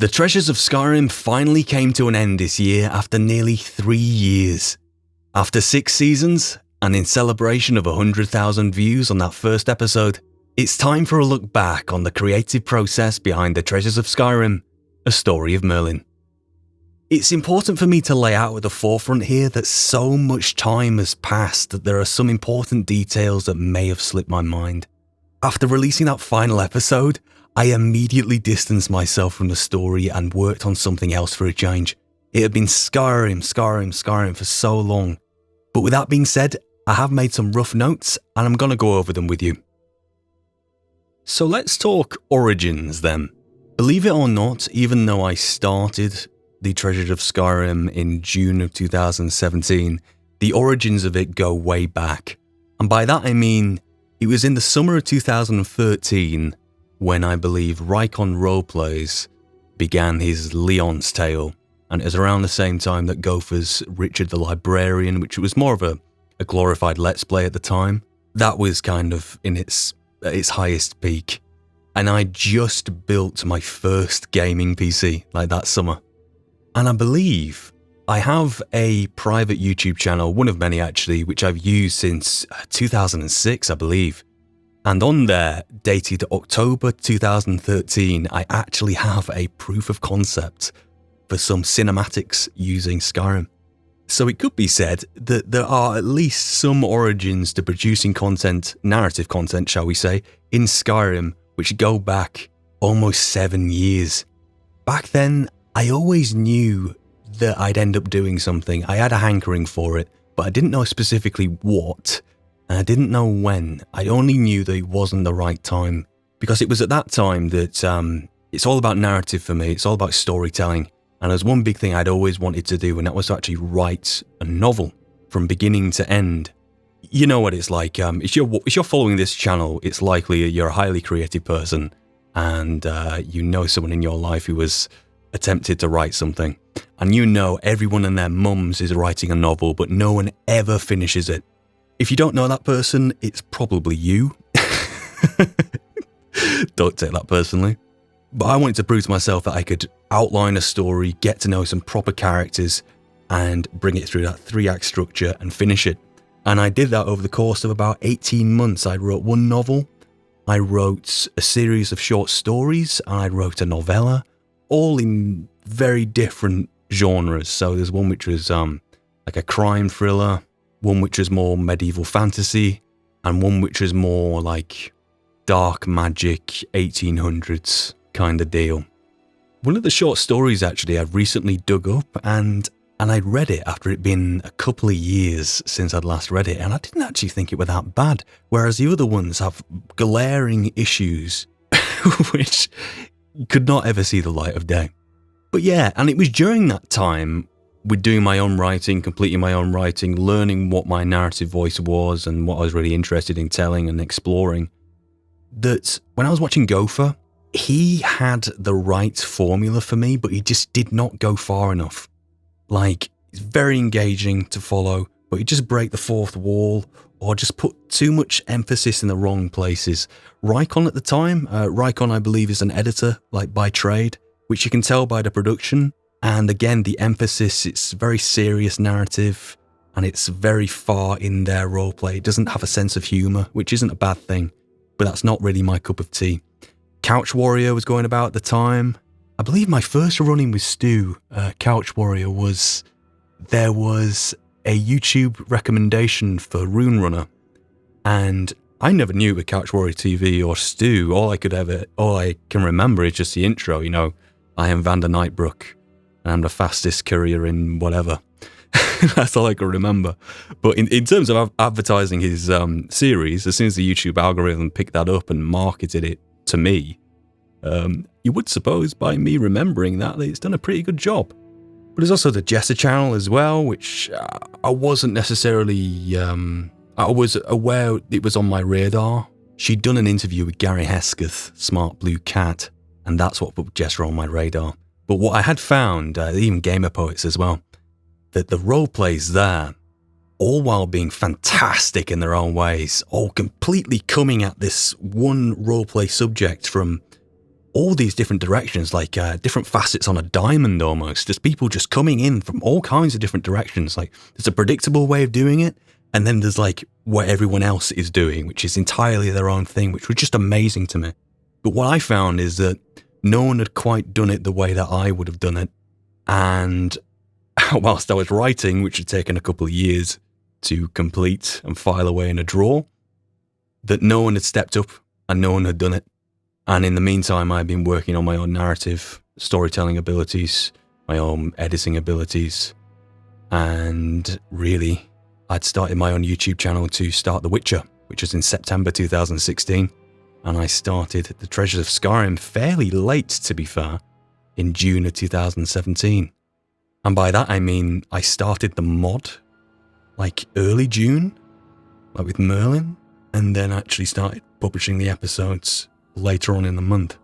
The Treasures of Skyrim finally came to an end this year after nearly 3 years. After 6 seasons, and in celebration of 100,000 views on that first episode, it's time for a look back on the creative process behind the Treasures of Skyrim, a story of Merlin. It's important for me to lay out at the forefront here that so much time has passed that there are some important details that may have slipped my mind. After releasing that final episode, I immediately distanced myself from the story and worked on something else for a change. It had been Skyrim for so long. But with that being said, I have made some rough notes and I'm going to go over them with you. So let's talk origins then. Believe it or not, even though I started the Treasures of Skyrim in June of 2017, the origins of it go way back. And by that I mean, it was in the summer of 2013 when I believe Rykon Roleplays began his Leon's Tale, and it was around the same time that Gopher's Richard the Librarian, which was more of a glorified Let's Play at the time, that was kind of in its highest peak. And I just built my first gaming PC like that summer. And I believe I have a private YouTube channel, one of many actually, which I've used since 2006, I believe. And on there, dated October 2013, I actually have a proof of concept for some cinematics using Skyrim. So it could be said that there are at least some origins to producing content, narrative content, shall we say, in Skyrim, which go back almost 7 years. Back then, I always knew that I'd end up doing something. I had a hankering for it, but I didn't know specifically what. And I didn't know when. I only knew that it wasn't the right time. Because it was at that time that it's all about narrative for me. It's all about storytelling. And there's one big thing I'd always wanted to do, and that was to actually write a novel from beginning to end. You know what it's like. If you're following this channel, it's likely you're a highly creative person. And you know someone in your life who was attempted to write something. And you know everyone and their mums is writing a novel, but no one ever finishes it. If you don't know that person, it's probably you. Don't take that personally. But I wanted to prove to myself that I could outline a story, get to know some proper characters, and bring it through that 3-act structure and finish it. And I did that over the course of about 18 months. I wrote one novel, I wrote a series of short stories, and I wrote a novella, all in very different genres. So there's one which was like a crime thriller, one which was more medieval fantasy, and one which was more like dark magic 1800s kind of deal. One of the short stories actually I've recently dug up and I'd read it after it'd been a couple of years since I'd last read it, and I didn't actually think it was that bad, whereas the other ones have glaring issues which could not ever see the light of day. But yeah, and it was during that time with doing my own writing, completing my own writing, learning what my narrative voice was and what I was really interested in telling and exploring, that when I was watching Gopher, he had the right formula for me, but he just did not go far enough. Like, it's very engaging to follow, but he'd just break the fourth wall or just put too much emphasis in the wrong places. Rykon at the time, Rykon I believe is an editor, like by trade, which you can tell by the production. And again, the emphasis, it's very serious narrative and it's very far in their roleplay. It doesn't have a sense of humour, which isn't a bad thing, but that's not really my cup of tea. Couch Warrior was going about at the time. I believe my first run-in with Stu, Couch Warrior, there was a YouTube recommendation for Rune Runner, and I never knew it was Couch Warrior TV or Stu. All I can remember is just the intro, you know, I am Vander Nightbrook, and I'm the fastest courier in whatever. That's all I can remember. But in terms of advertising his series, as soon as the YouTube algorithm picked that up and marketed it to me, you would suppose by me remembering that it's done a pretty good job. But there's also the Jessa channel as well, which I wasn't necessarily... I was aware it was on my radar. She'd done an interview with Gary Hesketh, Smartbluecat, and that's what put Jessa on my radar. But what I had found, even Gamer Poets as well, that the roleplays there, all while being fantastic in their own ways, all completely coming at this one roleplay subject from all these different directions, like different facets on a diamond almost. There's people just coming in from all kinds of different directions. Like there's a predictable way of doing it, and then there's like what everyone else is doing, which is entirely their own thing, which was just amazing to me. But what I found is that no one had quite done it the way that I would have done it. And whilst I was writing, which had taken a couple of years to complete and file away in a drawer, that no one had stepped up and no one had done it. And in the meantime, I've been working on my own narrative, storytelling abilities, my own editing abilities, and really, I'd started my own YouTube channel to start The Witcher, which was in September 2016, and I started the Treasures of Skyrim fairly late, to be fair, in June of 2017. And by that I mean I started the mod like early June, like with Merlin, and then actually started publishing the episodes later on in the month.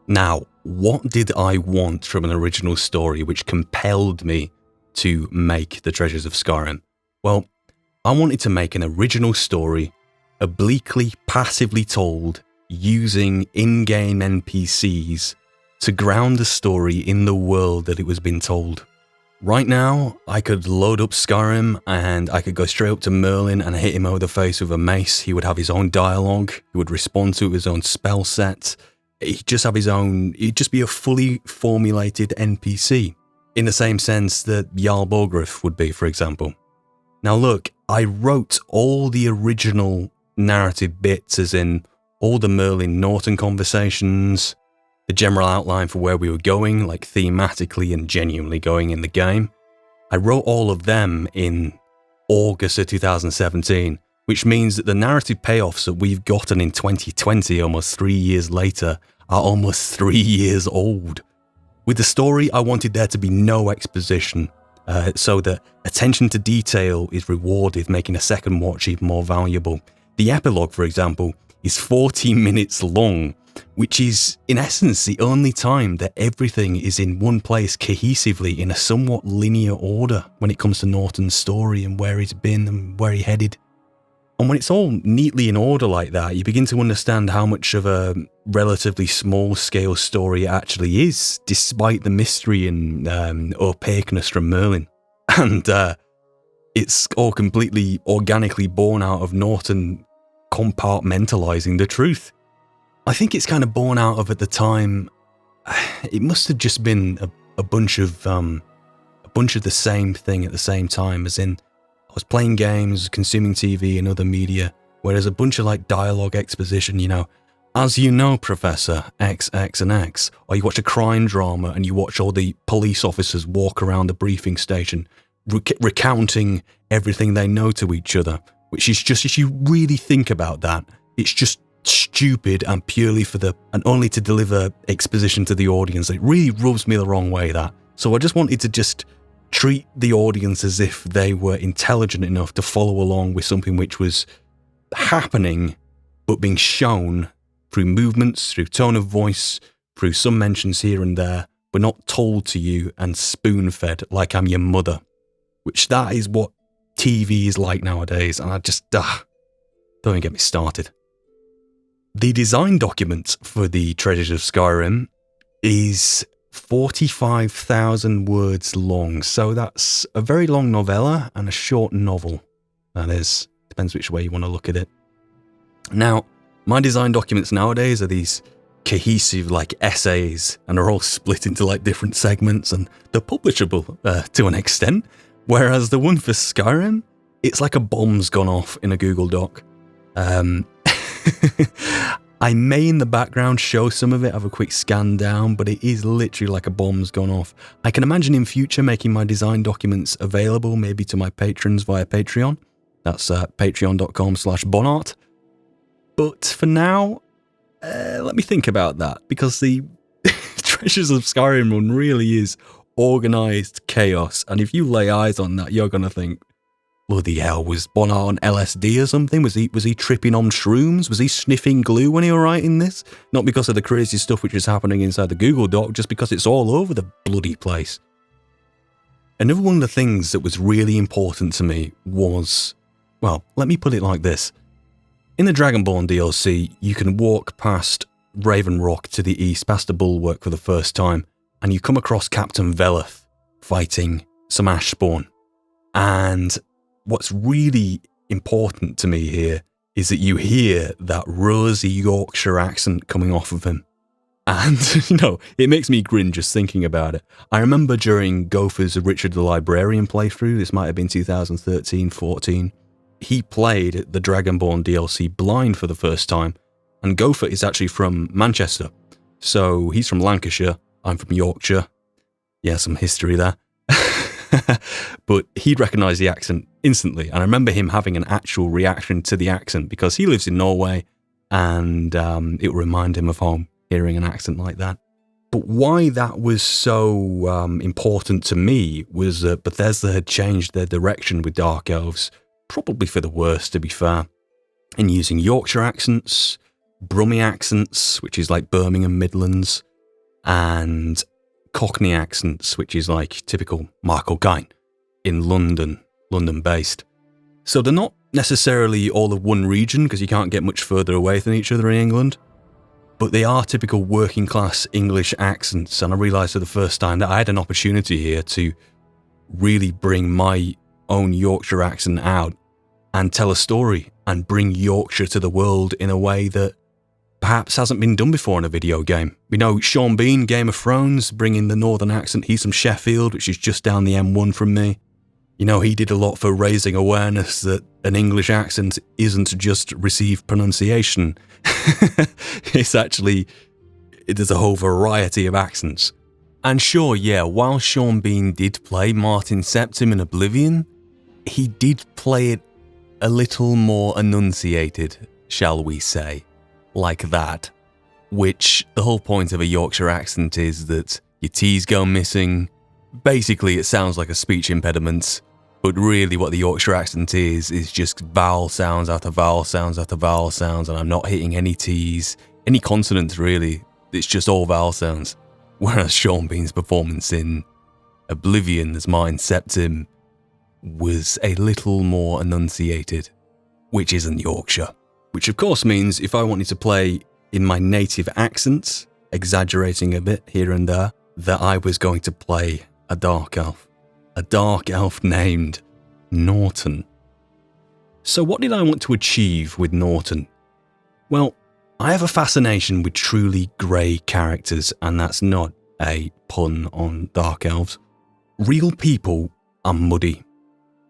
Now, what did I want from an original story which compelled me to make the Treasures of Skyrim? Well, I wanted to make an original story, obliquely, passively told, using in-game NPCs to ground the story in the world that it was being told. Right now, I could load up Skyrim and I could go straight up to Merlin and hit him over the face with a mace. He would have his own dialogue. He would respond to it with his own spell set. He'd just have his own, he'd just be a fully formulated NPC, in the same sense that Jarl Borgriff would be, for example. Now look, I wrote all the original narrative bits, as in all the Merlin Norton conversations, the general outline for where we were going, like thematically and genuinely going in the game. I wrote all of them in August of 2017, which means that the narrative payoffs that we've gotten in 2020, almost 3 years later, are almost 3 years old. With the story, I wanted there to be no exposition, so that attention to detail is rewarded, making a second watch even more valuable. The epilogue, for example, is 40 minutes long, which is, in essence, the only time that everything is in one place cohesively in a somewhat linear order when it comes to Norton's story and where he's been and where he headed. And when it's all neatly in order like that, you begin to understand how much of a relatively small-scale story it actually is, despite the mystery and opaqueness from Merlin. And it's all completely organically born out of Norton compartmentalizing the truth. I think it's kind of born out of, at the time, it must have just been a bunch of the same thing at the same time, as in I was playing games, consuming TV and other media, where there's a bunch of like dialogue exposition, you know, as you know, Professor X, X and X, or you watch a crime drama and you watch all the police officers walk around the briefing station, recounting everything they know to each other, which is just, if you really think about that, it's just stupid and purely and only to deliver exposition to the audience. It really rubs me the wrong way, that. So I just wanted to just treat the audience as if they were intelligent enough to follow along with something which was happening, but being shown through movements, through tone of voice, through some mentions here and there, but not told to you and spoon-fed like I'm your mother, which that is what TV is like nowadays, and I just, don't even get me started. The design document for the Treasures of Skyrim is 45,000 words long, so that's a very long novella and a short novel. That is, depends which way you want to look at it. Now, my design documents nowadays are these cohesive like essays, and are all split into like different segments, and they're publishable to an extent, whereas the one for Skyrim, it's like a bomb's gone off in a Google Doc. I may in the background show some of it, have a quick scan down, but it is literally like a bomb's gone off. I can imagine in future making my design documents available maybe to my patrons via Patreon. That's patreon.com/bonart. But for now, let me think about that, because the Treasures of Skyrim one really is organised chaos, and if you lay eyes on that, you're going to think, bloody hell, was Bonart on LSD or something? Was he tripping on shrooms? Was he sniffing glue when he was writing this? Not because of the crazy stuff which is happening inside the Google Doc, just because it's all over the bloody place. Another one of the things that was really important to me was, well, let me put it like this. In the Dragonborn DLC, you can walk past Raven Rock to the east, past the bulwark for the first time, and you come across Captain Veleth fighting some Ashspawn. And what's really important to me here is that you hear that rosy Yorkshire accent coming off of him. And, it makes me grin just thinking about it. I remember during Gopher's Richard the Librarian playthrough, this might have been 2013-14, he played the Dragonborn DLC blind for the first time, and Gopher is actually from Manchester. So he's from Lancashire, I'm from Yorkshire. Yeah, some history there. But he'd recognise the accent instantly, and I remember him having an actual reaction to the accent because he lives in Norway, and it would remind him of home, hearing an accent like that. But why that was so important to me was that Bethesda had changed their direction with Dark Elves, probably for the worse, to be fair, in using Yorkshire accents, Brummie accents, which is like Birmingham Midlands, and Cockney accents, which is like typical Michael Caine in London based. So they're not necessarily all of one region because you can't get much further away than each other in England, but they are typical working class English accents, and I realised for the first time that I had an opportunity here to really bring my own Yorkshire accent out and tell a story and bring Yorkshire to the world in a way that perhaps hasn't been done before in a video game. We know Sean Bean, Game of Thrones, bringing the northern accent. He's from Sheffield, which is just down the M1 from me. He did a lot for raising awareness that an English accent isn't just received pronunciation. There's a whole variety of accents. And sure, yeah, while Sean Bean did play Martin Septim in Oblivion, he did play it a little more enunciated, shall we say, like that. Which, the whole point of a Yorkshire accent is that your T's go missing. Basically, it sounds like a speech impediment, but really what the Yorkshire accent is just vowel sounds after vowel sounds after vowel sounds, and I'm not hitting any T's, any consonants really, it's just all vowel sounds. Whereas Sean Bean's performance in Oblivion as Martin Septim was a little more enunciated, which isn't Yorkshire. Which of course means if I wanted to play in my native accent, exaggerating a bit here and there, that I was going to play a dark elf. A dark elf named Norton. So what did I want to achieve with Norton? Well, I have a fascination with truly grey characters, and that's not a pun on dark elves. Real people are muddy,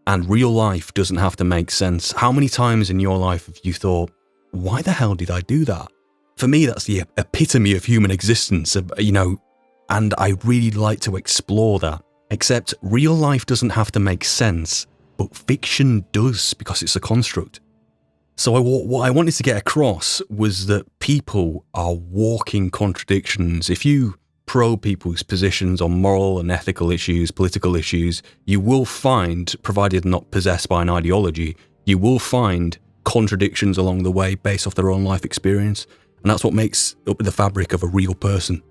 and real life doesn't have to make sense. How many times in your life have you thought, why the hell did I do that? For me, that's the epitome of human existence, and I really like to explore that. Except real life doesn't have to make sense, but fiction does because it's a construct. So what I wanted to get across was that people are walking contradictions. If you probe people's positions on moral and ethical issues, political issues, you will find, provided not possessed by an ideology, you will find contradictions along the way based off their own life experience. And that's what makes up the fabric of a real person.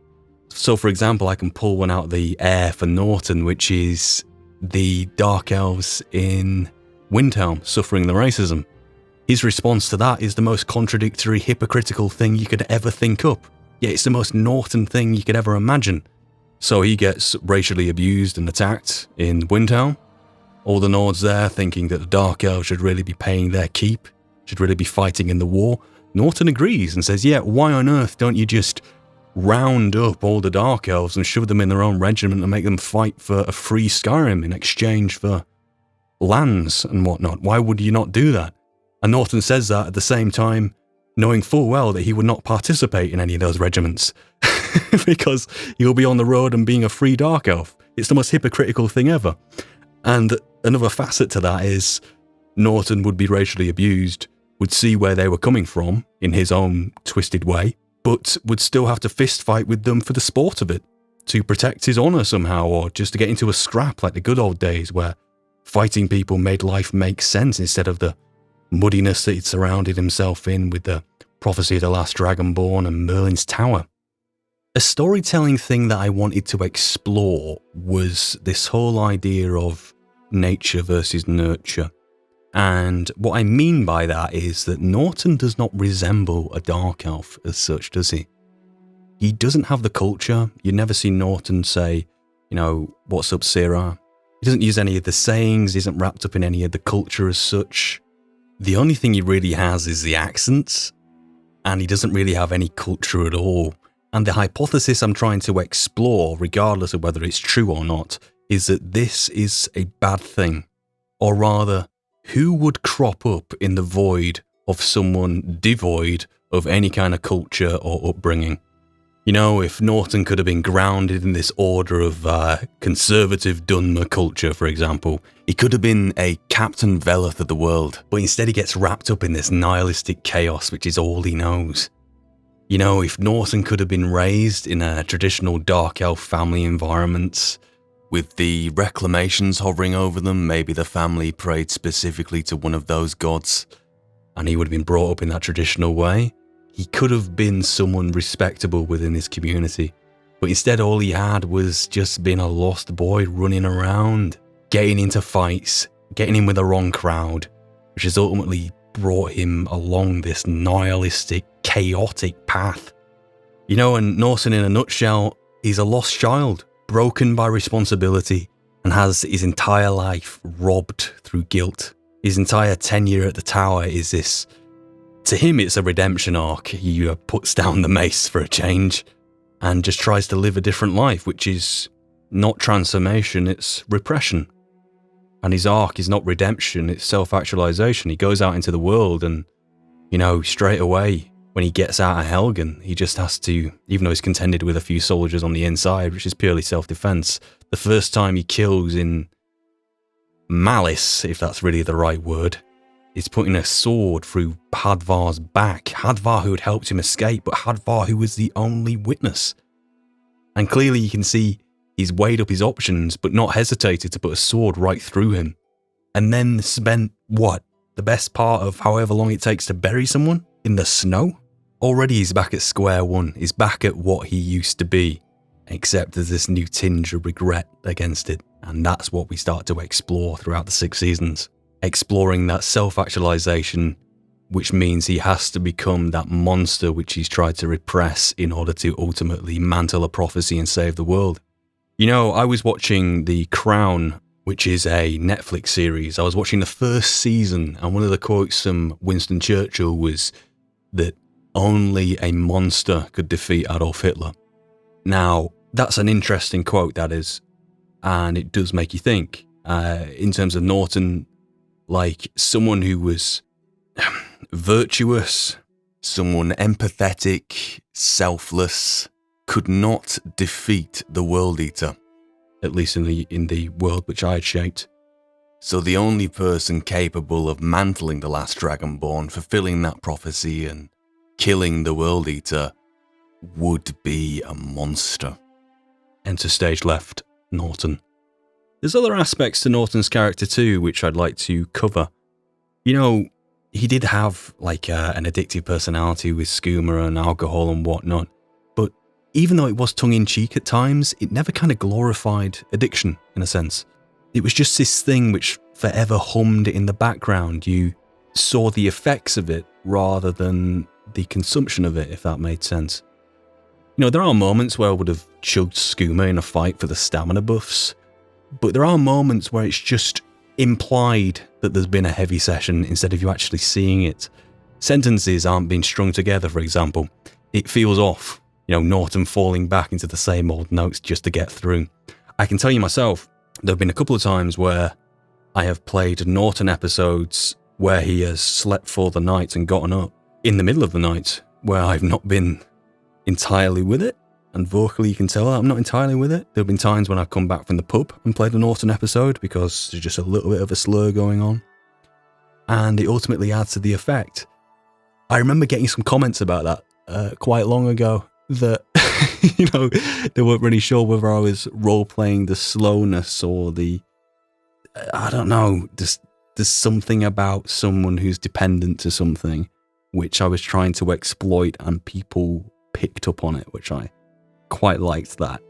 So, for example, I can pull one out of the air for Norton, which is the Dark Elves in Windhelm suffering the racism. His response to that is the most contradictory, hypocritical thing you could ever think up. Yet it's the most Norton thing you could ever imagine. So he gets racially abused and attacked in Windhelm. All the Nords there thinking that the Dark Elves should really be paying their keep, should really be fighting in the war. Norton agrees and says, yeah, why on earth don't you just round up all the Dark Elves and shove them in their own regiment and make them fight for a free Skyrim in exchange for lands and whatnot? Why would you not do that? And Norton says that at the same time, knowing full well that he would not participate in any of those regiments because he'll be on the road and being a free Dark Elf. It's the most hypocritical thing ever. And another facet to that is Norton would be racially abused, would see where they were coming from in his own twisted way, but would still have to fist fight with them for the sport of it, to protect his honour somehow, or just to get into a scrap like the good old days where fighting people made life make sense instead of the muddiness that he'd surrounded himself in with the Prophecy of the Last Dragonborn and Merlin's Tower. A storytelling thing that I wanted to explore was this whole idea of nature versus nurture. And what I mean by that is that Norton does not resemble a Dark Elf as such, does he? he doesn't have the culture. You never see Norton say, what's up, Sirrah? He doesn't use any of the sayings, he isn't wrapped up in any of the culture as such. The only thing he really has is the accents, and he doesn't really have any culture at all. And the hypothesis I'm trying to explore, regardless of whether it's true or not, is that this is a bad thing. Or rather, who would crop up in the void of someone devoid of any kind of culture or upbringing? If Norton could have been grounded in this order of conservative Dunmer culture, for example, he could have been a Captain Veleth of the world, but instead he gets wrapped up in this nihilistic chaos, which is all he knows. If Norton could have been raised in a traditional dark elf family environment, with the reclamations hovering over them, maybe the family prayed specifically to one of those gods, and he would have been brought up in that traditional way, he could have been someone respectable within his community. But instead all he had was just being a lost boy running around, getting into fights, getting in with the wrong crowd, which has ultimately brought him along this nihilistic, chaotic path. And Norton in a nutshell, he's a lost child, broken by responsibility, and has his entire life robbed through guilt. His entire tenure at the tower is this, to him it's a redemption arc. He puts down the mace for a change and just tries to live a different life, which is not transformation, it's repression. And his arc is not redemption, it's self-actualization. He goes out into the world and, straight away, when he gets out of Helgen, he just has to, even though he's contended with a few soldiers on the inside, which is purely self-defense, the first time he kills in malice, if that's really the right word, is putting a sword through Hadvar's back. Hadvar who had helped him escape, but Hadvar who was the only witness. And clearly you can see he's weighed up his options, but not hesitated to put a sword right through him. And then spent, the best part of however long it takes to bury someone? In the snow? Already he's back at square one. He's back at what he used to be, except there's this new tinge of regret against it. And that's what we start to explore throughout the 6 seasons. Exploring that self-actualization, which means he has to become that monster which he's tried to repress in order to ultimately mantle a prophecy and save the world. I was watching The Crown, which is a Netflix series. I was watching the first season, and one of the quotes from Winston Churchill was that only a monster could defeat Adolf Hitler. Now, that's an interesting quote, that is, and it does make you think. In terms of Norton, like someone who was virtuous, someone empathetic, selfless, could not defeat the World Eater, at least in the world which I had shaped. So the only person capable of mantling the last Dragonborn, fulfilling that prophecy and killing the World Eater would be a monster. Enter stage left, Norton. There's other aspects to Norton's character too, which I'd like to cover. He did have an addictive personality with skooma and alcohol and whatnot, but even though it was tongue-in-cheek at times, it never kind of glorified addiction, in a sense. It was just this thing which forever hummed in the background. You saw the effects of it rather than the consumption of it, if that made sense. There are moments where I would have chugged skooma in a fight for the stamina buffs, but there are moments where it's just implied that there's been a heavy session instead of you actually seeing it. Sentences aren't being strung together, for example. It feels off. Norton falling back into the same old notes just to get through. I can tell you myself, there have been a couple of times where I have played Norton episodes where he has slept for the night and gotten up in the middle of the night, where I've not been entirely with it. And vocally you can tell I'm not entirely with it. There have been times when I've come back from the pub and played a Norton episode because there's just a little bit of a slur going on. And it ultimately adds to the effect. I remember getting some comments about that quite long ago that, they weren't really sure whether I was role-playing the slowness or I don't know, there's something about someone who's dependent to something which I was trying to exploit, and people picked up on it, which I quite liked that.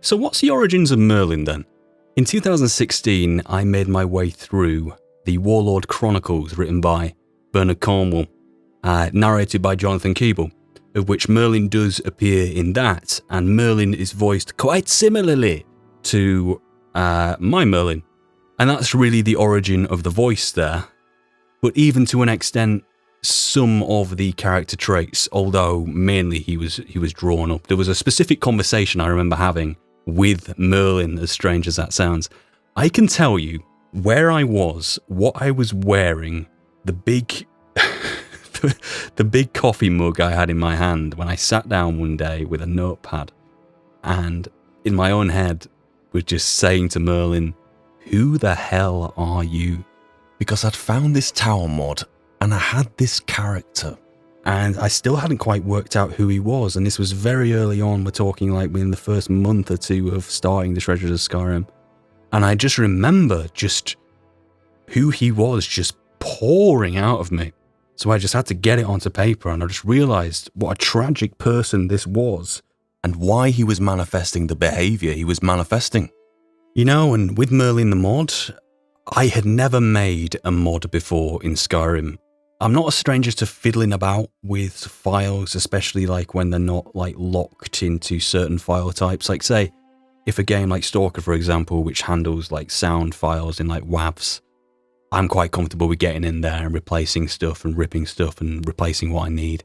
So what's the origins of Merlin then? In 2016, I made my way through the Warlord Chronicles written by Bernard Cornwell, narrated by Jonathan Keeble. of which Merlin does appear in that, and Merlin is voiced quite similarly to my Merlin. And that's really the origin of the voice there. But even to an extent, some of the character traits, although mainly he was drawn up. There was a specific conversation I remember having with Merlin, as strange as that sounds. I can tell you where I was, what I was wearing, the big the big coffee mug I had in my hand when I sat down one day with a notepad, and in my own head was just saying to Merlin, "Who the hell are you?" Because I'd found this tower mod and I had this character and I still hadn't quite worked out who he was, and this was very early on. We're talking like within the first month or two of starting the Treasures of Skyrim. And I just remember just who he was just pouring out of me. So I just had to get it onto paper, and I just realised what a tragic person this was and why he was manifesting the behaviour he was manifesting. You know, and with Merlin the mod, I had never made a mod before in Skyrim. I'm not a stranger to fiddling about with files, especially like when they're not like locked into certain file types. Like say, if a game like Stalker, for example, which handles like sound files in like WAVs, I'm quite comfortable with getting in there and replacing stuff and ripping stuff and replacing what I need.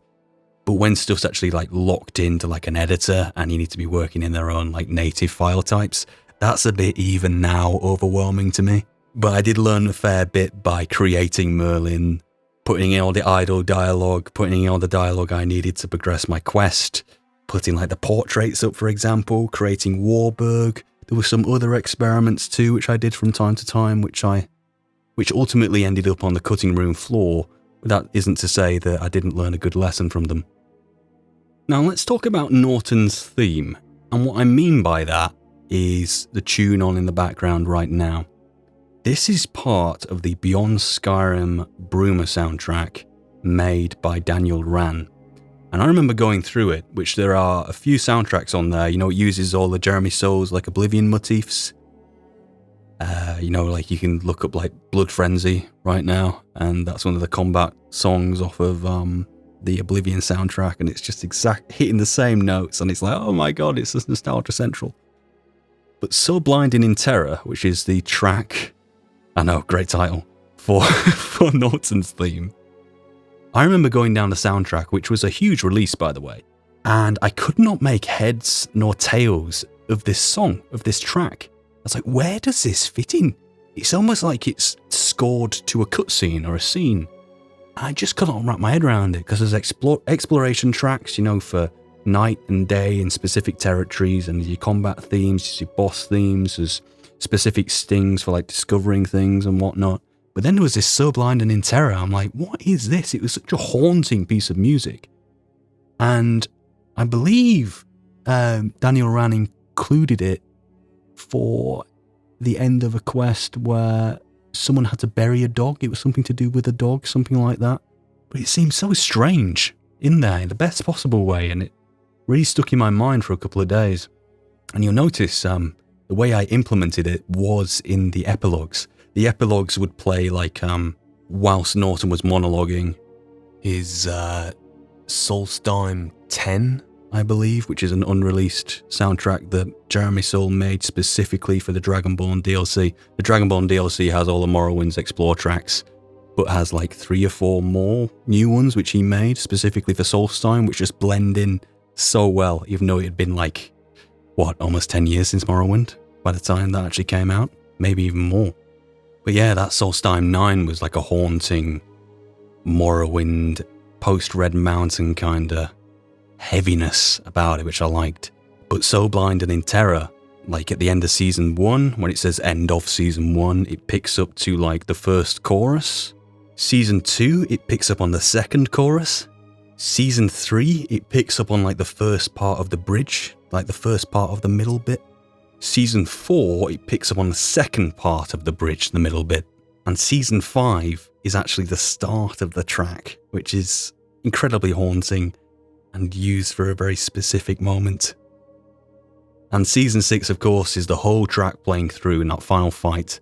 But when stuff's actually like locked into like an editor and you need to be working in their own like native file types, that's a bit even now overwhelming to me. But I did learn a fair bit by creating Merlin, putting in all the idle dialogue, putting in all the dialogue I needed to progress my quest, putting like the portraits up, for example, creating Warburg. There were some other experiments too, which I did from time to time, which ultimately ended up on the cutting room floor, but that isn't to say that I didn't learn a good lesson from them. Now let's talk about Norton's theme, and what I mean by that is the tune on in the background right now. This is part of the Beyond Skyrim Bruma soundtrack made by Daniel Ran. And I remember going through it, which there are a few soundtracks on there. You know, it uses all the Jeremy Souls like Oblivion motifs. You know, like you can look up like Blood Frenzy right now, and that's one of the combat songs off of the Oblivion soundtrack, and it's just hitting the same notes, and it's like, oh my god, it's just nostalgia central. But So Blinding in Terror, which is the track, I know, great title, for Norton's theme. I remember going down the soundtrack, which was a huge release, by the way, and I could not make heads nor tails of this song, of this track. I was like, where does this fit in? It's almost like it's scored to a cutscene or a scene. I just couldn't wrap my head around it, because there's exploration tracks, you know, for night and day in specific territories, and your combat themes, your boss themes, there's specific stings for like discovering things and whatnot. But then there was this So Blinding in Terror. I'm like, what is this? It was such a haunting piece of music. And I believe Daniel Ran included it for the end of a quest where someone had to bury a dog. It was something to do with a dog, something like that. But it seemed so strange in there in the best possible way, and it really stuck in my mind for a couple of days. And you'll notice the way I implemented it was in the epilogues. The epilogues would play like whilst Norton was monologuing his Solstheim 10, I believe, which is an unreleased soundtrack that Jeremy Soule made specifically for the Dragonborn DLC. The Dragonborn DLC has all the Morrowind's Explore tracks, but has like 3 or 4 more new ones which he made specifically for Solstheim, which just blend in so well, even though it had been like, almost 10 years since Morrowind by the time that actually came out, maybe even more. But yeah, that Solstheim 9 was like a haunting Morrowind, post-Red Mountain kind of heaviness about it, which I liked. But So Blinding in Terror, like at the end of Season 1, when it says end of Season 1, it picks up to like the first chorus. Season 2, it picks up on the second chorus. Season 3, it picks up on like the first part of the bridge, like the first part of the middle bit. Season 4, it picks up on the second part of the bridge, the middle bit. And Season 5 is actually the start of the track, which is incredibly haunting and used for a very specific moment. And Season 6, of course, is the whole track playing through in that final fight,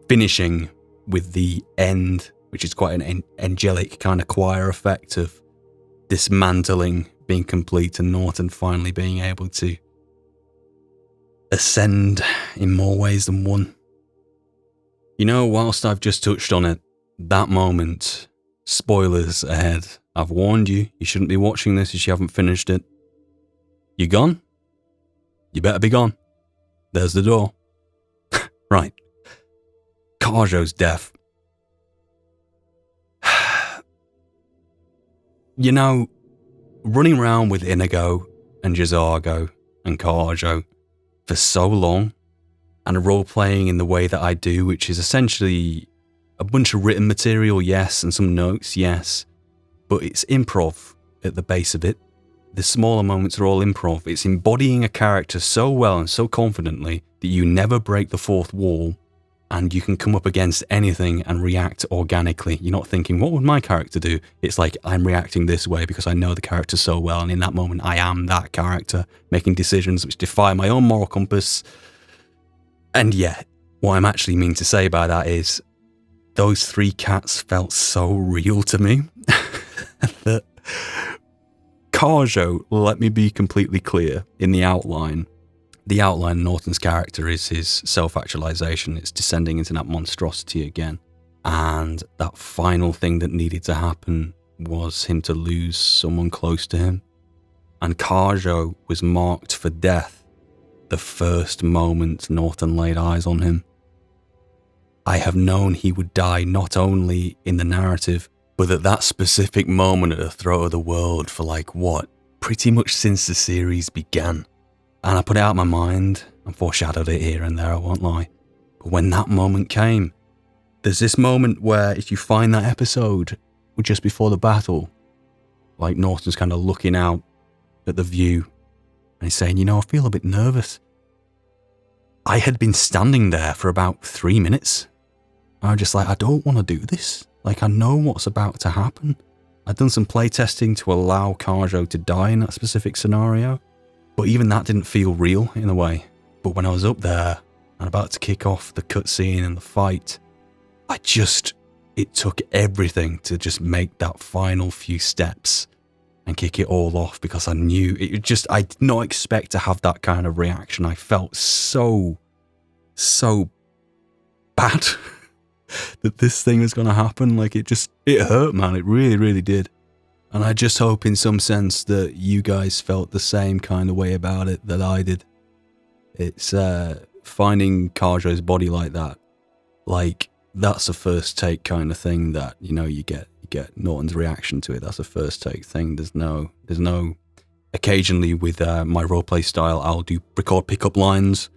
finishing with the end, which is quite an angelic kind of choir effect of dismantling being complete and Norton finally being able to ascend in more ways than one. You know, whilst I've just touched on it, that moment, spoilers ahead, I've warned you, you shouldn't be watching this if you haven't finished it. You gone? You better be gone. There's the door. Right. Kharjo's death. You know, running around with Inigo and J'zargo and Kharjo for so long, and role-playing in the way that I do, which is essentially a bunch of written material, yes, and some notes, yes, but it's improv at the base of it. The smaller moments are all improv. It's embodying a character so well and so confidently that you never break the fourth wall, and you can come up against anything and react organically. You're not thinking, what would my character do? It's like, I'm reacting this way because I know the character so well, and in that moment I am that character, making decisions which defy my own moral compass. And yet, what I'm actually meaning to say by that is, those three cats felt so real to me that Kharjo, let me be completely clear, in the outline of Norton's character is his self-actualization. It's descending into that monstrosity again. And that final thing that needed to happen was him to lose someone close to him. And Kharjo was marked for death the first moment Norton laid eyes on him. I have known he would die not only in the narrative, but at that specific moment at the throat of the world for pretty much since the series began. And I put it out of my mind and foreshadowed it here and there, I won't lie. But when that moment came, there's this moment where if you find that episode just before the battle, like Norton's kind of looking out at the view and he's saying, I feel a bit nervous. I had been standing there for about 3 minutes. I was just like, I don't want to do this. I know what's about to happen. I'd done some playtesting to allow Kharjo to die in that specific scenario, but even that didn't feel real in a way. But when I was up there and about to kick off the cutscene and the fight, it took everything to just make that final few steps and kick it all off, because I knew I did not expect to have that kind of reaction. I felt so bad that this thing was going to happen. It hurt, man. It really, really did. And I just hope in some sense that you guys felt the same kind of way about it that I did. It's finding Kharjo's body like that. That's a first take kind of thing that, you get Norton's reaction to it. That's a first take thing. There's no, occasionally with my roleplay style, I'll record pickup lines.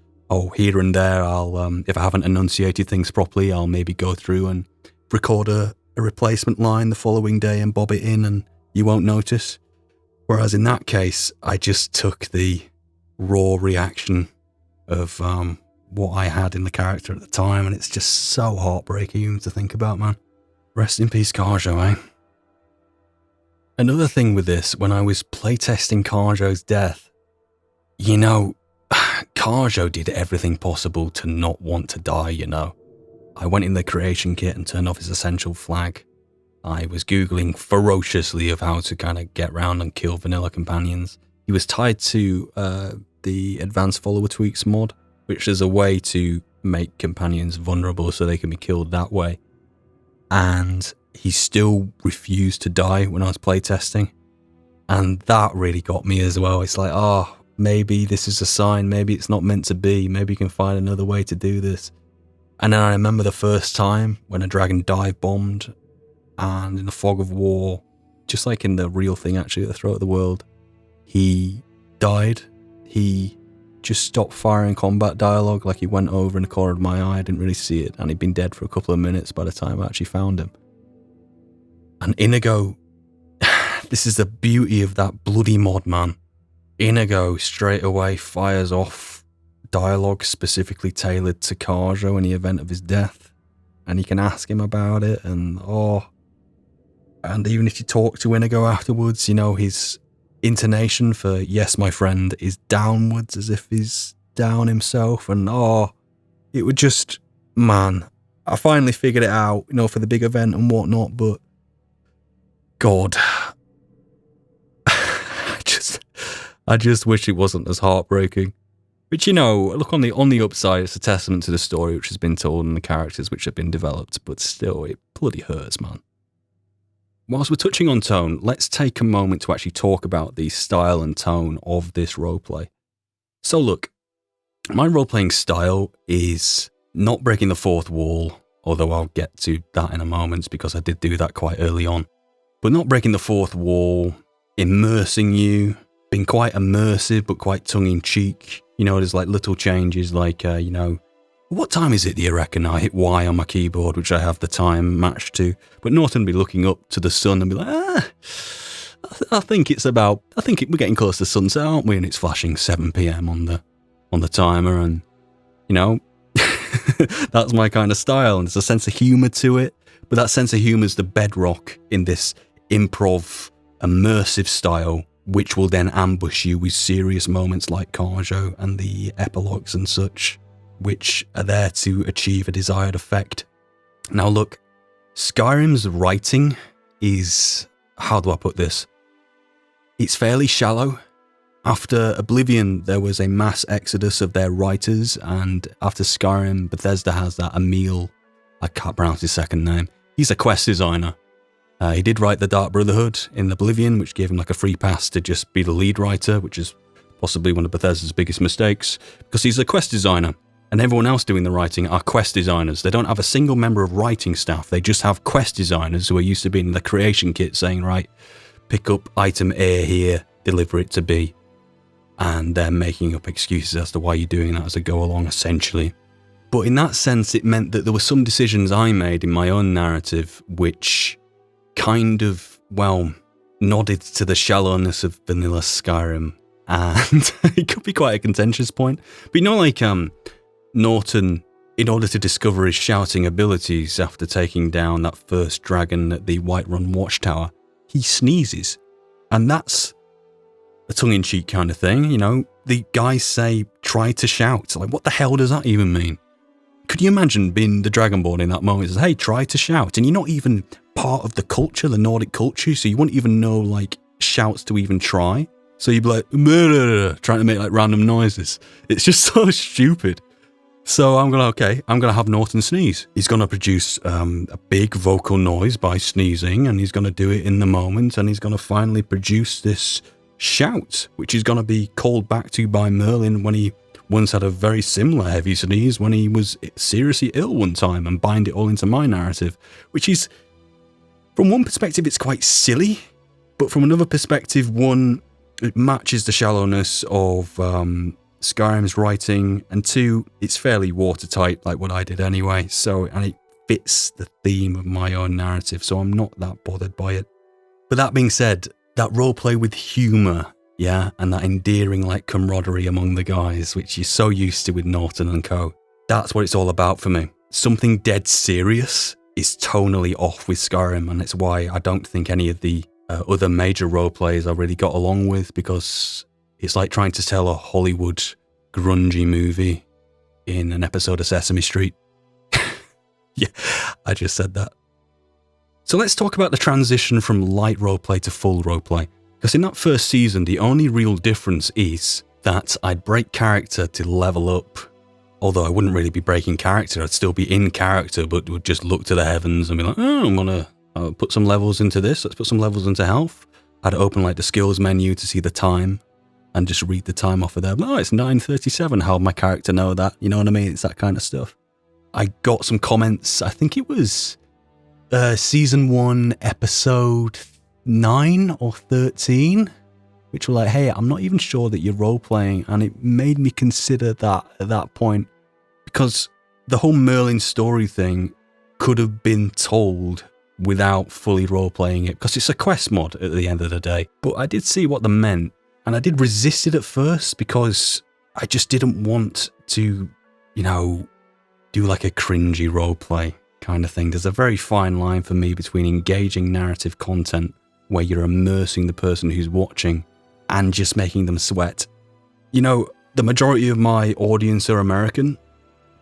Here and there, I'll, if I haven't enunciated things properly, I'll maybe go through and record a replacement line the following day and bob it in and you won't notice. Whereas in that case, I just took the raw reaction of what I had in the character at the time, and it's just so heartbreaking even to think about, man. Rest in peace, Kharjo, eh? Another thing with this, when I was playtesting Kharjo's death, Kharjo did everything possible to not want to die, I went in the creation kit and turned off his essential flag. I was Googling ferociously of how to kind of get around and kill vanilla companions. He was tied to the advanced follower tweaks mod, which is a way to make companions vulnerable so they can be killed that way. And he still refused to die when I was playtesting. And that really got me as well. It's like, maybe this is a sign, maybe it's not meant to be, maybe you can find another way to do this. And then I remember the first time when a dragon dive bombed, and in the fog of war, just like in the real thing actually at the throat of the world, he died. He just stopped firing combat dialogue, he went over in the corner of my eye. I didn't really see it, and he'd been dead for a couple of minutes by the time I actually found him. And Inigo, this is the beauty of that bloody mod, man. Inigo straight away fires off dialogue specifically tailored to Kharjo in the event of his death, and you can ask him about it, and even if you talk to Inigo afterwards, his intonation for "yes, my friend" is downwards, as if he's down himself, and it would just, man, I finally figured it out, for the big event and whatnot, but God, I just wish it wasn't as heartbreaking. But look, on the upside, it's a testament to the story which has been told and the characters which have been developed, but still, it bloody hurts, man. Whilst we're touching on tone, let's take a moment to actually talk about the style and tone of this roleplay. So look, my roleplaying style is not breaking the fourth wall, although I'll get to that in a moment because I did do that quite early on. But not breaking the fourth wall, immersing you, being quite immersive but quite tongue-in-cheek. There's like little changes like, what time is it, do you reckon? I hit Y on my keyboard, which I have the time matched to. But Norton would be looking up to the sun and be like, I think we're getting close to sunset, aren't we? And it's flashing 7 p.m. on the timer, and, that's my kind of style. And there's a sense of humour to it, but that sense of humour is the bedrock in this improv, immersive style, which will then ambush you with serious moments like Kharjo and the epilogues and such, which are there to achieve a desired effect. Now look, Skyrim's writing is, how do I put this? It's fairly shallow. After Oblivion, there was a mass exodus of their writers, and after Skyrim, Bethesda has that Emil, I can't pronounce his second name, he's a quest designer. He did write the Dark Brotherhood in Oblivion, which gave him like a free pass to just be the lead writer, which is possibly one of Bethesda's biggest mistakes, because he's a quest designer, and everyone else doing the writing are quest designers. They don't have a single member of writing staff, they just have quest designers who are used to being in the creation kit saying, right, pick up item A here, deliver it to B. And they're making up excuses as to why you're doing that as they go along, essentially. But in that sense, it meant that there were some decisions I made in my own narrative which kind of, nodded to the shallowness of vanilla Skyrim. And it could be quite a contentious point. But Norton, in order to discover his shouting abilities after taking down that first dragon at the Whiterun Watchtower, he sneezes. And that's a tongue-in-cheek kind of thing, The guys say, try to shout. Like, what the hell does that even mean? Could you imagine being the Dragonborn in that moment? It says, hey, try to shout. And you're not even part of the culture, the Nordic culture, so you wouldn't even know, like, shouts to even try. So you'd be like, trying to make, like, random noises. It's just so stupid. So I'm going to have Norton sneeze. He's going to produce a big vocal noise by sneezing, and he's going to do it in the moment, and he's going to finally produce this shout, which is going to be called back to by Merlin when he once had a very similar heavy sneeze when he was seriously ill one time, and bind it all into my narrative, which is, from one perspective, it's quite silly, but from another perspective, it matches the shallowness of Skyrim's writing, and two, it's fairly watertight, like what I did anyway, and it fits the theme of my own narrative, so I'm not that bothered by it. But that being said, that roleplay with humour, and that endearing like camaraderie among the guys, which you're so used to with Norton and co. That's what it's all about for me. Something dead serious is tonally off with Skyrim, and it's why I don't think any of the other major roleplayers I really got along with, because it's like trying to tell a Hollywood grungy movie in an episode of Sesame Street. Yeah, I just said that. So let's talk about the transition from light roleplay to full roleplay. Because in that first season, the only real difference is that I'd break character to level up. Although I wouldn't really be breaking character, I'd still be in character, but would just look to the heavens and be like, I'm going to put some levels into this, let's put some levels into health. I'd open like the skills menu to see the time and just read the time off of there. Oh, it's 9:37, how would my character know that? You know what I mean? It's that kind of stuff. I got some comments, I think it was season 1, episode 9 or 13, which were like, hey, I'm not even sure that you're role-playing, and it made me consider that at that point, because the whole Merlin story thing could have been told without fully role-playing it, because it's a quest mod at the end of the day. But I did see what they meant, and I did resist it at first, because I just didn't want to, do like a cringy roleplay kind of thing. There's a very fine line for me between engaging narrative content where you're immersing the person who's watching and just making them sweat. The majority of my audience are American.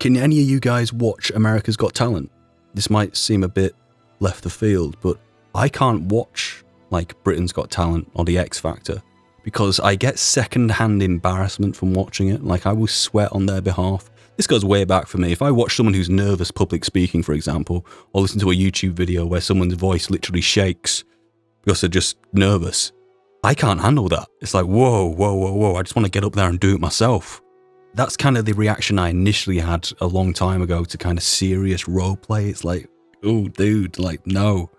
Can any of you guys watch America's Got Talent? This might seem a bit left of field, but I can't watch like Britain's Got Talent or The X Factor because I get second-hand embarrassment from watching it. Like, I will sweat on their behalf. This goes way back for me. If I watch someone who's nervous public speaking, for example, or listen to a YouTube video where someone's voice literally shakes because they're just nervous, I can't handle that. It's like, whoa, whoa, whoa, whoa. I just want to get up there and do it myself. That's kind of the reaction I initially had a long time ago to kind of serious roleplay. It's like, oh, dude, like, no.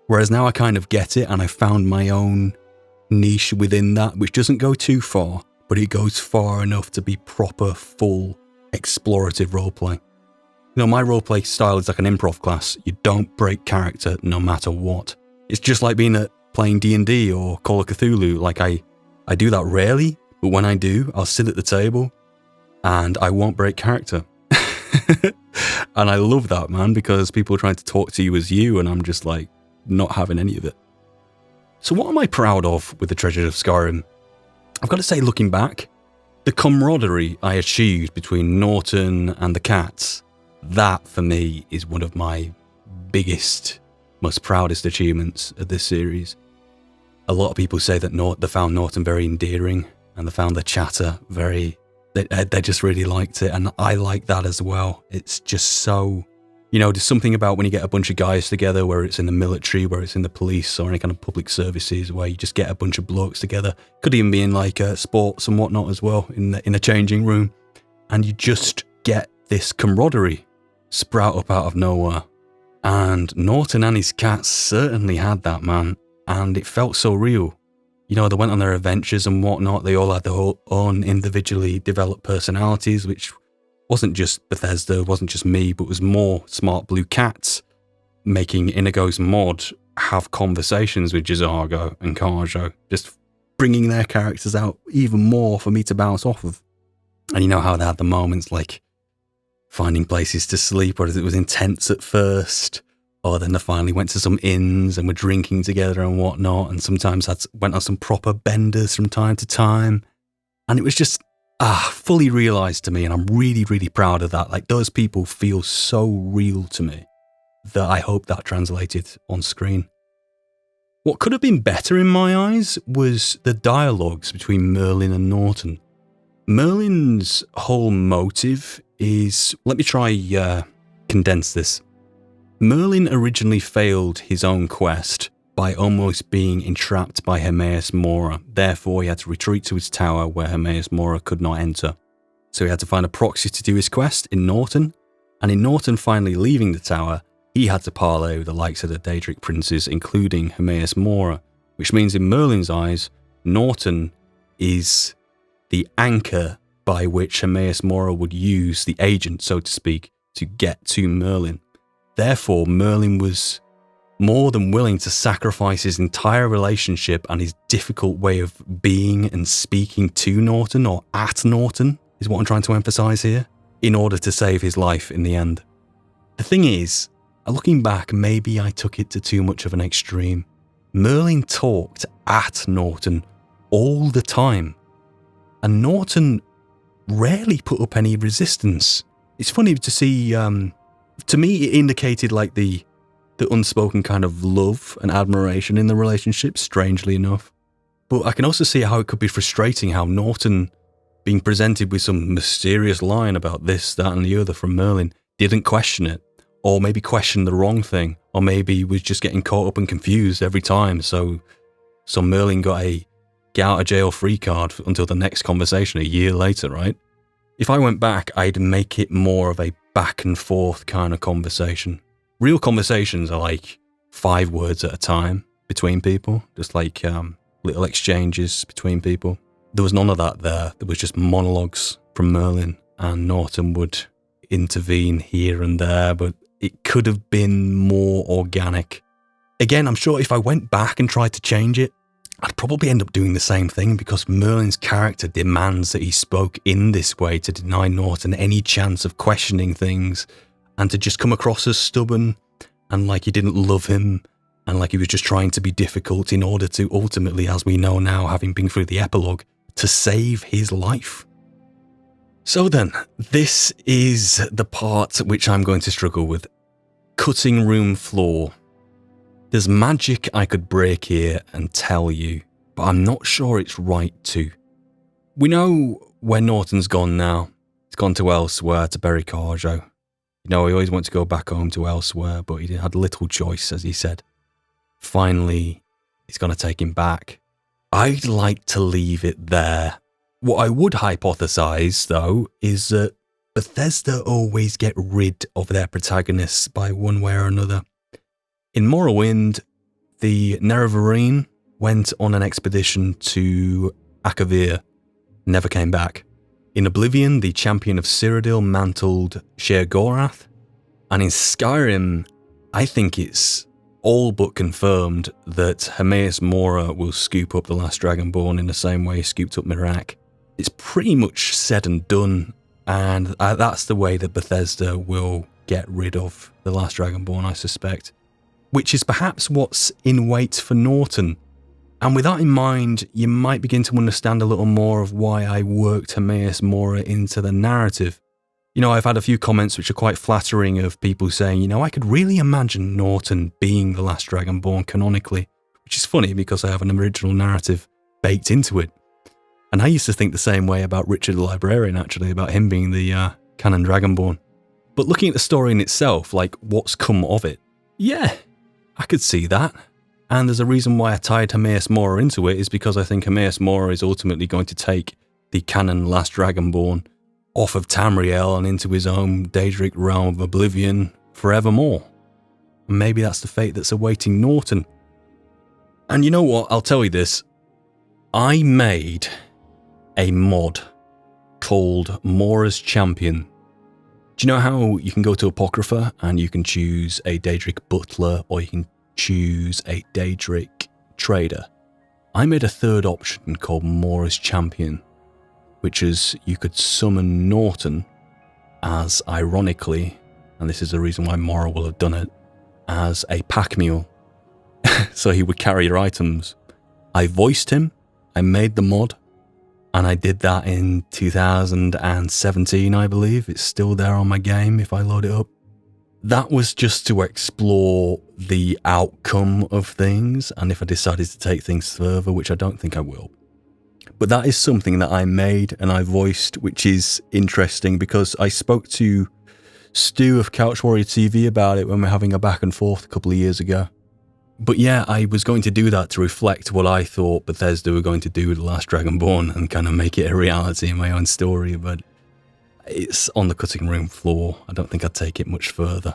Whereas now I kind of get it, and I found my own niche within that, which doesn't go too far, but it goes far enough to be proper, full, explorative roleplay. You know, my roleplay style is like an improv class. You don't break character no matter what. It's just like being playing D&D or Call of Cthulhu. Like, I do that rarely, but when I do, I'll sit at the table and I won't break character. And I love that, man, because people are trying to talk to you as you, and I'm just like, not having any of it. So what am I proud of with the Treasures of Skyrim? I've got to say, looking back, the camaraderie I achieved between Norton and the cats, that for me is one of my biggest, most proudest achievements of this series. A lot of people say that they found Norton very endearing, and they found the chatter very, they just really liked it, and I like that as well. It's just so, you know, there's something about when you get a bunch of guys together, where it's in the military, where it's in the police, or any kind of public services, where you just get a bunch of blokes together. Could even be in like sports and whatnot as well, in a changing room, and you just get this camaraderie sprout up out of nowhere. And Norton and his cats certainly had that, man, and it felt so real. You know, they went on their adventures and whatnot. They all had their own individually developed personalities, which wasn't just Bethesda, wasn't just me, but was more Smartbluecat making Inigo's mod have conversations with J'zargo and Kharjo, just bringing their characters out even more for me to bounce off of. And you know how they had the moments like finding places to sleep, or it was intense at first, or then they finally went to some inns and were drinking together and whatnot, and sometimes went on some proper benders from time to time. And it was just fully realised to me, and I'm really, really proud of that. Like, those people feel so real to me that I hope that translated on screen. What could have been better in my eyes was the dialogues between Merlin and Norton. Merlin's whole motive is, let me try condense this. Merlin originally failed his own quest by almost being entrapped by Hermaeus Mora. Therefore, he had to retreat to his tower where Hermaeus Mora could not enter. So he had to find a proxy to do his quest in Norton, and in Norton finally leaving the tower, he had to parley with the likes of the Daedric princes, including Hermaeus Mora, which means in Merlin's eyes, Norton is the anchor by which Hermaeus Mora would use, the agent, so to speak, to get to Merlin. Therefore, Merlin was more than willing to sacrifice his entire relationship and his difficult way of being and speaking to Norton, or at Norton, is what I'm trying to emphasize here, in order to save his life in the end. The thing is, looking back, maybe I took it to too much of an extreme. Merlin talked at Norton all the time, and Norton rarely put up any resistance. It's funny to see, to me it indicated like the unspoken kind of love and admiration in the relationship, strangely enough. But I can also see how it could be frustrating how Norton, being presented with some mysterious line about this, that and the other from Merlin, didn't question it, or maybe questioned the wrong thing, or maybe was just getting caught up and confused every time, so Merlin got a get out of jail free card until the next conversation a year later, right? If I went back, I'd make it more of a back and forth kind of conversation. Real conversations are like 5 words at a time between people, just like little exchanges between people. There was none of that there. There was just monologues from Merlin, and Norton would intervene here and there, but it could have been more organic. Again, I'm sure if I went back and tried to change it, I'd probably end up doing the same thing, because Merlin's character demands that he spoke in this way to deny Norton any chance of questioning things, and to just come across as stubborn and like he didn't love him, and like he was just trying to be difficult in order to ultimately, as we know now, having been through the epilogue, to save his life. So then, this is the part which I'm going to struggle with. Cutting room floor. There's magic I could break here and tell you, but I'm not sure it's right to. We know where Norton's gone now. He's gone to elsewhere to bury Kharjo. He always wanted to go back home to elsewhere, but he had little choice, as he said. Finally, he's going to take him back. I'd like to leave it there. What I would hypothesize, though, is that Bethesda always get rid of their protagonists by one way or another. In Morrowind, the Nerevarine went on an expedition to Akavir, never came back. In Oblivion, the champion of Cyrodiil mantled Sheogorath. And in Skyrim, I think it's all but confirmed that Hermaeus Mora will scoop up the last Dragonborn in the same way he scooped up Mirak. It's pretty much said and done, and that's the way that Bethesda will get rid of the last Dragonborn, I suspect. Which is perhaps what's in wait for Norton. And with that in mind, you might begin to understand a little more of why I worked Hermaeus Mora into the narrative. I've had a few comments which are quite flattering of people saying, I could really imagine Norton being the last Dragonborn canonically, which is funny because I have an original narrative baked into it. And I used to think the same way about Richard the Librarian, actually, about him being the canon Dragonborn. But looking at the story in itself, like what's come of it, yeah, I could see that. And there's a reason why I tied Hermaeus Mora into it, is because I think Hermaeus Mora is ultimately going to take the canon last Dragonborn off of Tamriel and into his own Daedric realm of Oblivion forevermore. And maybe that's the fate that's awaiting Norton. And you know what, I'll tell you this. I made a mod called Mora's Champion. Do you know how you can go to Apocrypha and you can choose a Daedric Butler or you can choose a Daedric Trader? I made a third option called Mora's Champion, which is you could summon Norton as, ironically, and this is the reason why Mora will have done it, as a pack mule. So he would carry your items. I voiced him, I made the mod, and I did that in 2017, I believe. It's still there on my game if I load it up. That was just to explore the outcome of things, and if I decided to take things further, which I don't think I will. But that is something that I made and I voiced, which is interesting because I spoke to Stu of Couch Warrior TV about it when we were having a back and forth a couple of years ago. But yeah, I was going to do that to reflect what I thought Bethesda were going to do with The Last Dragonborn and kind of make it a reality in my own story, but it's on the cutting room floor. I don't think I'd take it much further.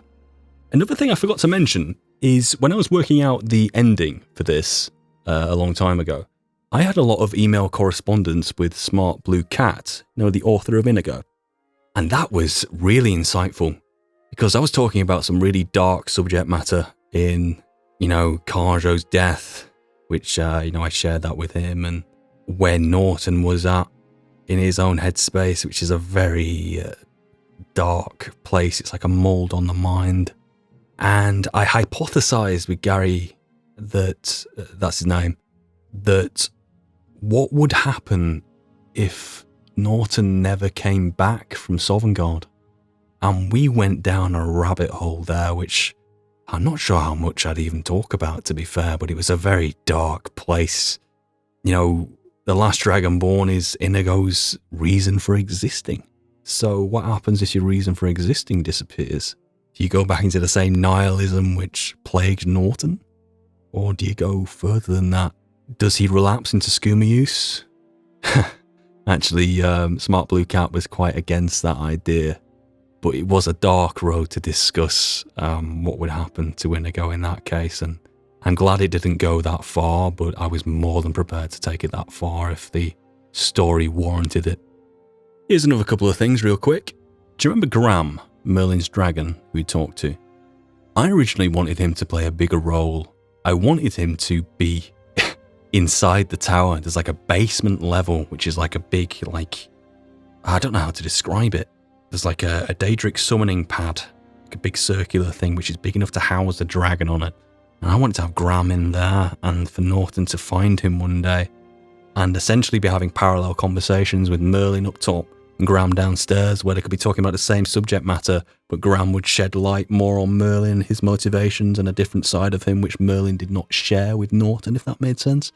Another thing I forgot to mention is when I was working out the ending for this a long time ago, I had a lot of email correspondence with Smartbluecat, the author of Inigo. And that was really insightful because I was talking about some really dark subject matter in, Kharjo's death, which, I shared that with him, and where Norton was at in his own headspace, which is a very dark place. It's like a mold on the mind. And I hypothesized with Gary that's his name, that what would happen if Norton never came back from Sovngarde? And we went down a rabbit hole there, which I'm not sure how much I'd even talk about, to be fair, but it was a very dark place. The last Dragonborn is Inigo's reason for existing. So what happens if your reason for existing disappears? Do you go back into the same nihilism which plagued Norton? Or do you go further than that? Does he relapse into skooma use? Actually, Smartbluecat was quite against that idea, but it was a dark road to discuss what would happen to Inigo in that case, and I'm glad it didn't go that far, but I was more than prepared to take it that far if the story warranted it. Here's another couple of things real quick. Do you remember Graham, Merlin's dragon, who we talked to? I originally wanted him to play a bigger role. I wanted him to be inside the tower. There's like a basement level, which is like a big, I don't know how to describe it. There's like a Daedric summoning pad, like a big circular thing, which is big enough to house the dragon on it. And I wanted to have Graham in there and for Norton to find him one day and essentially be having parallel conversations with Merlin up top and Graham downstairs, where they could be talking about the same subject matter, but Graham would shed light more on Merlin, his motivations, and a different side of him which Merlin did not share with Norton, if that made sense.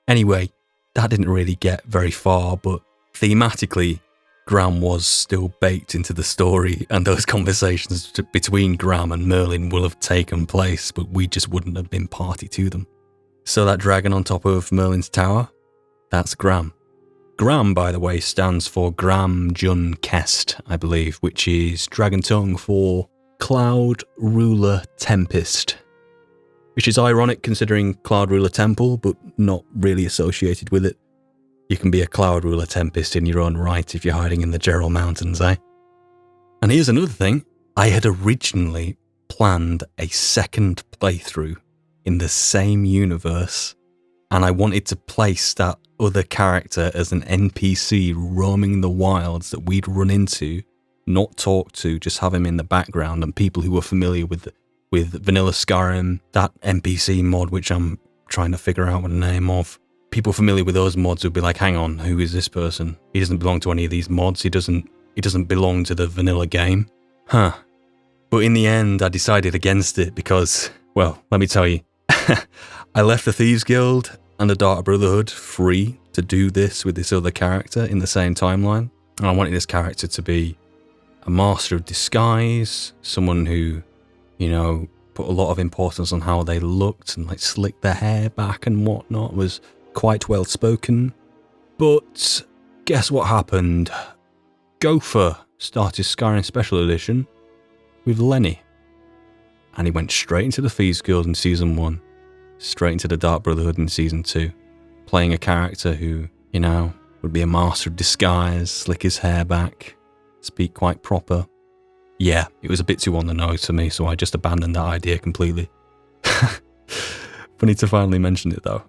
Anyway, that didn't really get very far, but thematically, Graham was still baked into the story, and those conversations between Graham and Merlin will have taken place, but we just wouldn't have been party to them. So that dragon on top of Merlin's tower, that's Graham. Graham, by the way, stands for Gram Jun Kest, I believe, which is Dragon Tongue for Cloud Ruler Tempest, which is ironic considering Cloud Ruler Temple, but not really associated with it. You can be a Cloud Ruler Tempest in your own right if you're hiding in the Gerald Mountains, eh? And here's another thing. I had originally planned a second playthrough in the same universe, and I wanted to place that other character as an NPC roaming the wilds that we'd run into, not talk to, just have him in the background, and people who were familiar with Vanilla Skyrim, that NPC mod, which I'm trying to figure out what the name of. People familiar with those mods would be like, hang on, who is this person? He doesn't belong to any of these mods. He doesn't belong to the vanilla game. Huh. But in the end, I decided against it because, well, let me tell you, I left the Thieves Guild and the Dark Brotherhood free to do this with this other character in the same timeline. And I wanted this character to be a master of disguise, someone who, you know, put a lot of importance on how they looked and like slicked their hair back and whatnot, was quite well spoken. But guess what happened? Gopher started Skyrim Special Edition with Lenny. And he went straight into the Thieves Guild in Season 1, straight into the Dark Brotherhood in Season 2, playing a character who, you know, would be a master of disguise, slick his hair back, speak quite proper. Yeah, it was a bit too on the nose for me, so I just abandoned that idea completely. Funny to finally mention it though.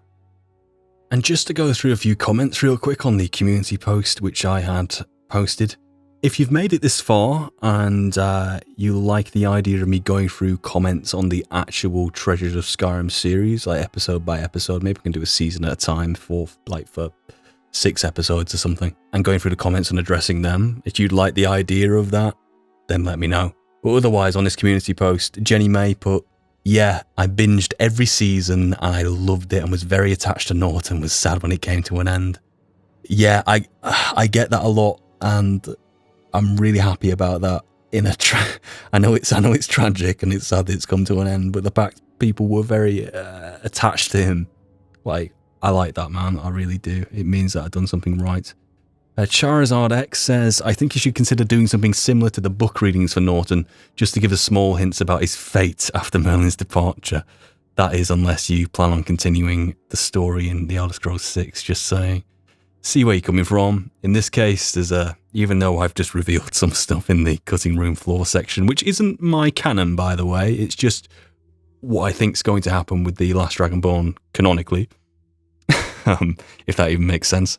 And just to go through a few comments real quick on the community post which I had posted. If you've made it this far and you like the idea of me going through comments on the actual Treasures of Skyrim series, like episode by episode, maybe we can do a season at a time for 6 episodes or something, and going through the comments and addressing them, if you'd like the idea of that, then let me know. But otherwise, on this community post, Jenny May put, yeah, I binged every season and I loved it and was very attached to Norton, was sad when it came to an end. Yeah, I get that a lot, and I'm really happy about that. I know it's tragic and it's sad that it's come to an end, but the fact people were very attached to him, like, I like that, man. I really do. It means that I've done something right. Charizard X says, I think you should consider doing something similar to the book readings for Norton, just to give us small hints about his fate after Merlin's departure. That is, unless you plan on continuing the story in The Elder Scrolls 6, just saying. See where you're coming from. In this case, even though I've just revealed some stuff in the cutting room floor section, which isn't my canon, by the way, it's just what I think's going to happen with the last Dragonborn canonically, if that even makes sense.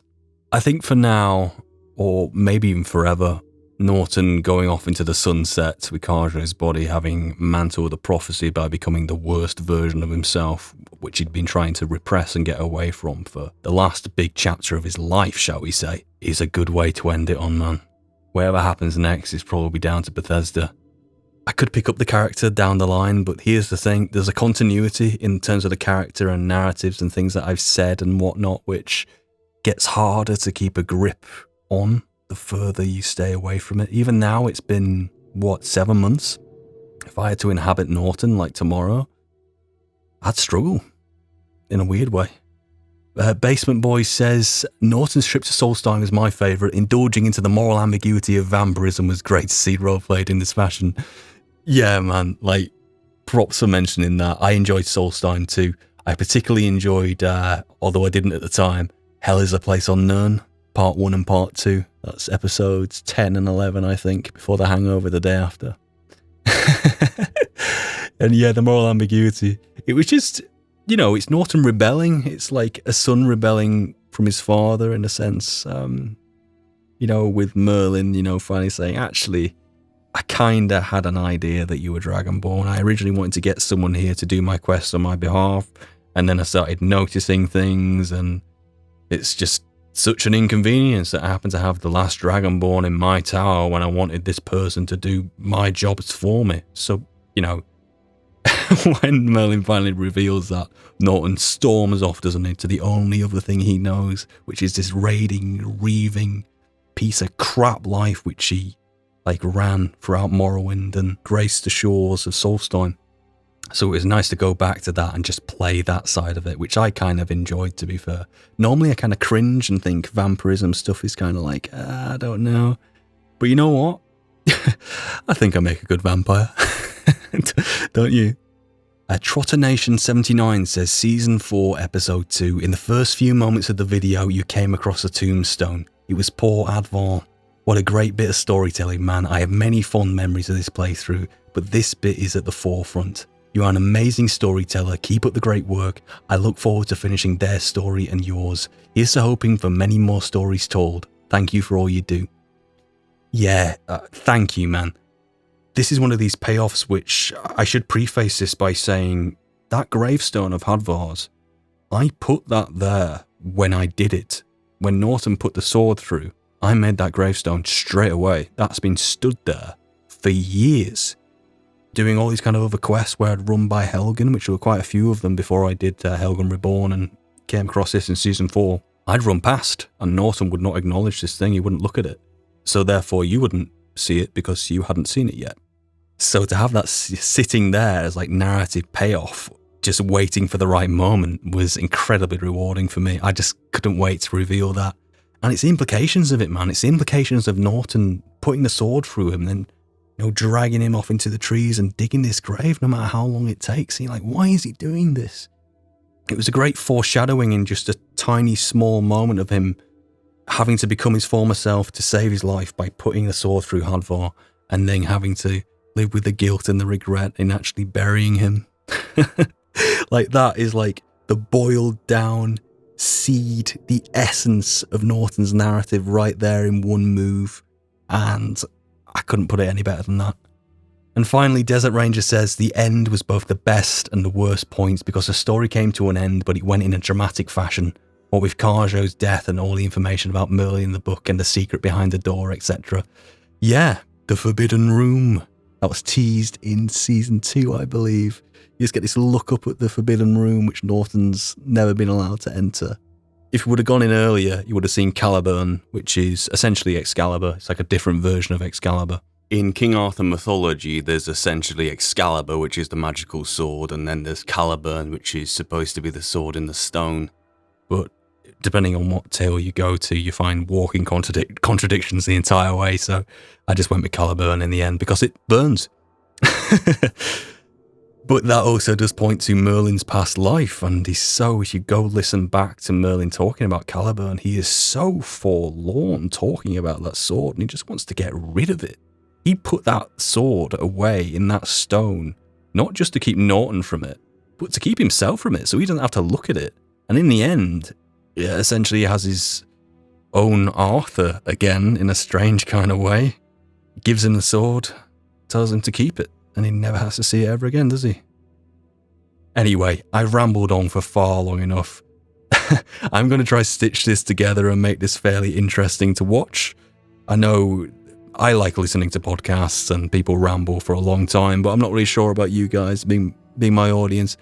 I think for now, or maybe even forever, Norton going off into the sunset with Kharjo's body having mantled the prophecy by becoming the worst version of himself, which he'd been trying to repress and get away from for the last big chapter of his life, shall we say, is a good way to end it on, man. Whatever happens next is probably down to Bethesda. I could pick up the character down the line, but here's the thing, there's a continuity in terms of the character and narratives and things that I've said and whatnot, which gets harder to keep a grip on the further you stay away from it. Even now, it's been, 7 months? If I had to inhabit Norton like tomorrow, I'd struggle in a weird way. Basement Boy says, Norton's trip to Solstheim is my favourite. Indulging into the moral ambiguity of vampirism was great to see roleplayed in this fashion. Yeah, man, like, props for mentioning that. I enjoyed Solstheim too. I particularly enjoyed, although I didn't at the time, Hell is a Place Unknown, Part 1 and Part 2. That's episodes 10 and 11, I think, before The Hangover the day after. And yeah, the moral ambiguity. It was just, it's Norton rebelling. It's like a son rebelling from his father, in a sense. With Merlin, finally saying, actually, I kind of had an idea that you were Dragonborn. I originally wanted to get someone here to do my quest on my behalf, and then I started noticing things, and it's just such an inconvenience that I happened to have the last Dragonborn in my tower when I wanted this person to do my jobs for me. So, when Merlin finally reveals that, Norton storms off, doesn't he, to the only other thing he knows, which is this raiding, reaving piece of crap life which he ran throughout Morrowind and graced the shores of Solstheim. So it was nice to go back to that and just play that side of it, which I kind of enjoyed, to be fair. Normally I kind of cringe and think vampirism stuff is kind of like, I don't know. But you know what? I think I make a good vampire. Don't you? Trottonation79 says, Season 4, Episode 2. In the first few moments of the video, you came across a tombstone. It was poor Advar. What a great bit of storytelling, man. I have many fond memories of this playthrough, but this bit is at the forefront. You are an amazing storyteller. Keep up the great work. I look forward to finishing their story and yours. Here's to hoping for many more stories told. Thank you for all you do. Yeah, thank you, man. This is one of these payoffs which I should preface this by saying that gravestone of Hadvar's, I put that there when I did it. When Norton put the sword through, I made that gravestone straight away. That's been stood there for years. Doing all these kind of other quests where I'd run by Helgen, which were quite a few of them before I did Helgen Reborn and came across this in Season 4. I'd run past and Norton would not acknowledge this thing, he wouldn't look at it. So therefore you wouldn't see it because you hadn't seen it yet. So to have that sitting there as narrative payoff, just waiting for the right moment, was incredibly rewarding for me. I just couldn't wait to reveal that. And it's the implications of it, man. It's the implications of Norton putting the sword through him and then, dragging him off into the trees and digging this grave no matter how long it takes. And you're like, why is he doing this? It was a great foreshadowing in just a tiny, small moment of him having to become his former self to save his life by putting the sword through Hadvar and then having to live with the guilt and the regret in actually burying him. That is the boiled down seed, the essence of Norton's narrative right there in one move. And I couldn't put it any better than that. And finally, Desert Ranger says, the end was both the best and the worst points because the story came to an end, but it went in a dramatic fashion. What with Kharjo's death and all the information about Merlin in the book and the secret behind the door, etc. Yeah, the Forbidden Room. That was teased in Season 2, I believe. You just get this look up at the Forbidden Room, which Norton's never been allowed to enter. If you would have gone in earlier, you would have seen Caliburn, which is essentially Excalibur. It's like a different version of Excalibur. In King Arthur mythology, there's essentially Excalibur, which is the magical sword, and then there's Caliburn, which is supposed to be the sword in the stone. But depending on what tale you go to, you find walking contradictions the entire way, so I just went with Caliburn in the end because it burns. But that also does point to Merlin's past life, and if you go listen back to Merlin talking about Caliburn, he is so forlorn talking about that sword, and he just wants to get rid of it. He put that sword away in that stone, not just to keep Norton from it, but to keep himself from it, so he doesn't have to look at it. And in the end, essentially he has his own Arthur again, in a strange kind of way. Gives him the sword, tells him to keep it, and he never has to see it ever again, does he? Anyway, I've rambled on for far long enough. I'm going to try to stitch this together and make this fairly interesting to watch. I know I like listening to podcasts and people ramble for a long time, but I'm not really sure about you guys being my audience.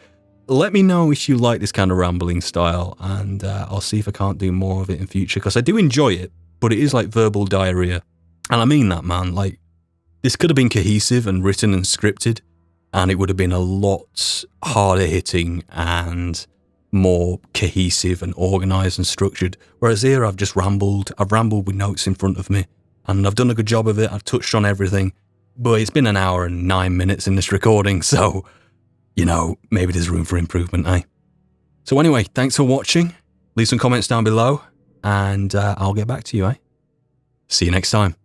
Let me know if you like this kind of rambling style, and I'll see if I can't do more of it in future, because I do enjoy it, but it is like verbal diarrhea. And I mean that, man. This could have been cohesive and written and scripted, and it would have been a lot harder hitting and more cohesive and organised and structured. Whereas here I've just rambled. I've rambled with notes in front of me, and I've done a good job of it. I've touched on everything, but it's been an hour and 9 minutes in this recording, so, maybe there's room for improvement, eh? So anyway, thanks for watching. Leave some comments down below, and I'll get back to you, eh? See you next time.